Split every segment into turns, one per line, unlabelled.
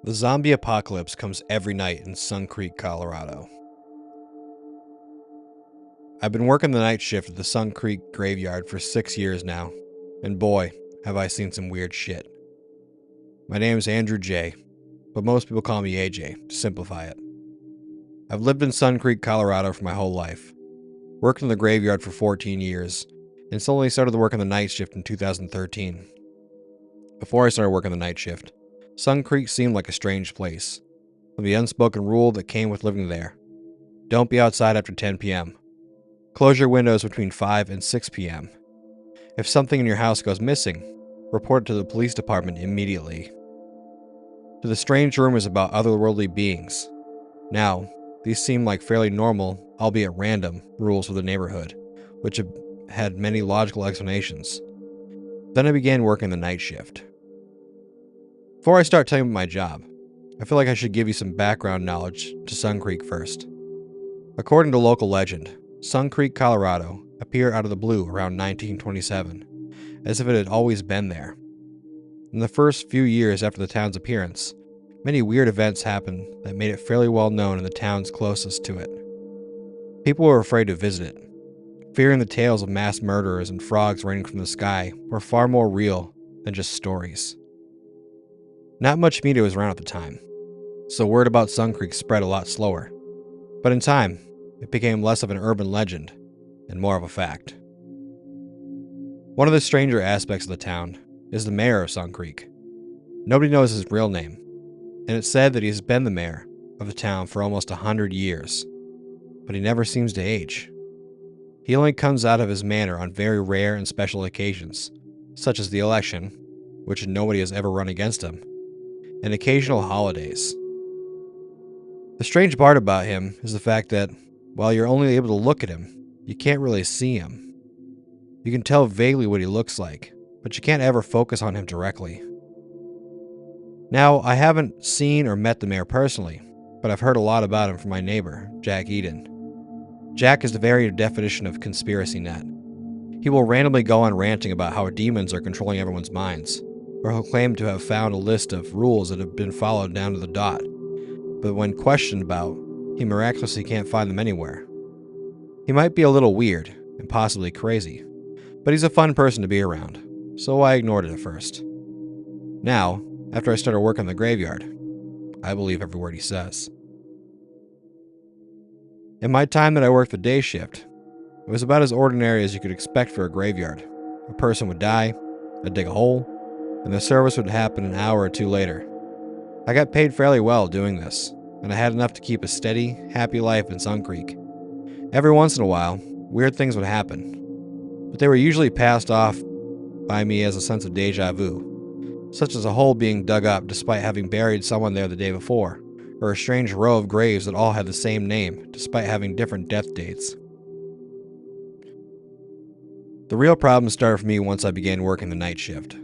The zombie apocalypse comes every night in Suncreek, Colorado. I've been working the night shift at the Suncreek graveyard for 6 years now, and boy, have I seen some weird shit. My name is Andrew J., but most people call me AJ, to simplify it. I've lived in Suncreek, Colorado for my whole life, worked in the graveyard for 14 years, and slowly started to work on the night shift in 2013. Before I started working the night shift, Suncreek seemed like a strange place, with the unspoken rule that came with living there. Don't be outside after 10 p.m. Close your windows between 5 and 6 p.m. If something in your house goes missing, report it to the police department immediately. To the strange rumors about otherworldly beings. Now, these seem like fairly normal, albeit random, rules for the neighborhood, which have had many logical explanations. Then I began working the night shift. Before I start telling you about my job, I feel like I should give you some background knowledge to Suncreek first. According to local legend, Suncreek, Colorado appeared out of the blue around 1927, as if it had always been there. In the first few years after the town's appearance, many weird events happened that made it fairly well known in the towns closest to it. People were afraid to visit it, fearing the tales of mass murderers and frogs raining from the sky were far more real than just stories. Not much media was around at the time, so word about Suncreek spread a lot slower. But in time, it became less of an urban legend and more of a fact. One of the stranger aspects of the town is the mayor of Suncreek. Nobody knows his real name, and it's said that he has been the mayor of the town for almost 100 years, but he never seems to age. He only comes out of his manor on very rare and special occasions, such as the election, which nobody has ever run against him, and occasional holidays. The strange part about him is the fact that, while you're only able to look at him, you can't really see him. You can tell vaguely what he looks like, but you can't ever focus on him directly. Now, I haven't seen or met the mayor personally, but I've heard a lot about him from my neighbor, Jack Eden. Jack is the very definition of conspiracy nut. He will randomly go on ranting about how demons are controlling everyone's minds, or he'll claim to have found a list of rules that have been followed down to the dot, but when questioned about, he miraculously can't find them anywhere. He might be a little weird, and possibly crazy, but he's a fun person to be around, so I ignored it at first. Now, after I started working in the graveyard, I believe every word he says. In my time that I worked the day shift, it was about as ordinary as you could expect for a graveyard. A person would die, I'd dig a hole, and the service would happen an hour or two later. I got paid fairly well doing this, and I had enough to keep a steady, happy life in Suncreek. Every once in a while, weird things would happen, but they were usually passed off by me as a sense of deja vu, such as a hole being dug up despite having buried someone there the day before, or a strange row of graves that all had the same name despite having different death dates. The real problem started for me once I began working the night shift.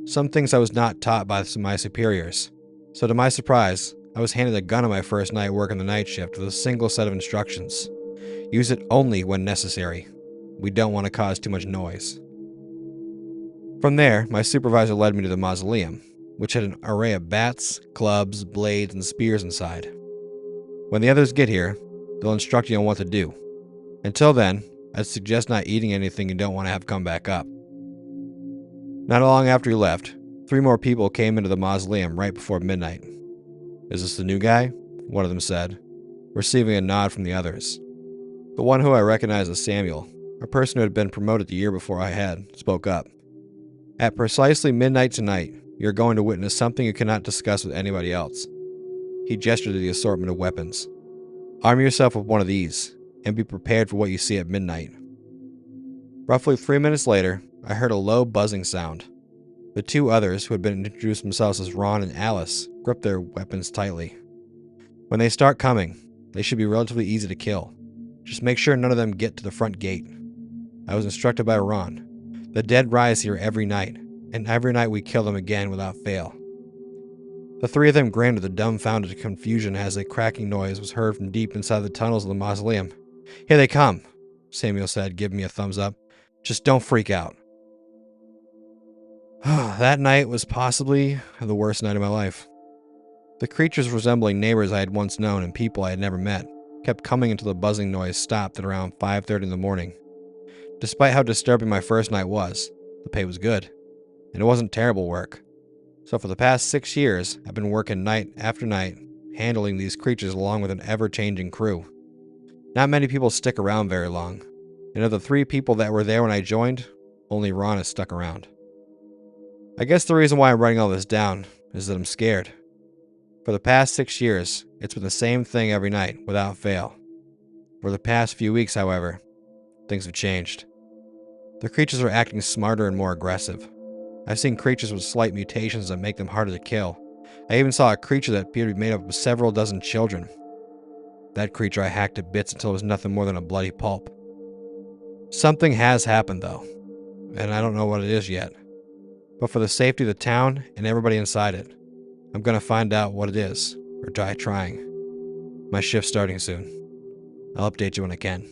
Some things I was not taught by my superiors, so to my surprise, I was handed a gun on my first night working the night shift with a single set of instructions. Use it only when necessary. We don't want to cause too much noise. From there, my supervisor led me to the mausoleum, which had an array of bats, clubs, blades, and spears inside. When the others get here, they'll instruct you on what to do. Until then, I'd suggest not eating anything you don't want to have come back up. Not long after he left, 3 more people came into the mausoleum right before midnight. "Is this the new guy?" one of them said, receiving a nod from the others. The one who I recognized as Samuel, a person who had been promoted the year before I had, spoke up. "At precisely midnight tonight, you're going to witness something you cannot discuss with anybody else." He gestured to the assortment of weapons. "Arm yourself with one of these, and be prepared for what you see at midnight." Roughly 3 minutes later, I heard a low buzzing sound. The 2 others, who had been introduced themselves as Ron and Alice, gripped their weapons tightly. "When they start coming, they should be relatively easy to kill. Just make sure none of them get to the front gate." I was instructed by Ron. "The dead rise here every night, and every night we kill them again without fail." The 3 of them grinned with a dumbfounded confusion as a cracking noise was heard from deep inside the tunnels of the mausoleum. "Here they come," Samuel said, giving me a thumbs up. "Just don't freak out." That night was possibly the worst night of my life. The creatures resembling neighbors I had once known and people I had never met kept coming until the buzzing noise stopped at around 5:30 in the morning. Despite how disturbing my first night was, the pay was good, and it wasn't terrible work. So for the past 6 years, I've been working night after night, handling these creatures along with an ever-changing crew. Not many people stick around very long, and of the 3 people that were there when I joined, only Ron has stuck around. I guess the reason why I'm writing all this down is that I'm scared. For the past 6 years, it's been the same thing every night, without fail. For the past few weeks, however, things have changed. The creatures are acting smarter and more aggressive. I've seen creatures with slight mutations that make them harder to kill. I even saw a creature that appeared to be made up of several dozen children. That creature I hacked to bits until it was nothing more than a bloody pulp. Something has happened though, and I don't know what it is yet. But for the safety of the town and everybody inside it, I'm gonna find out what it is, or die trying. My shift's starting soon. I'll update you when I can.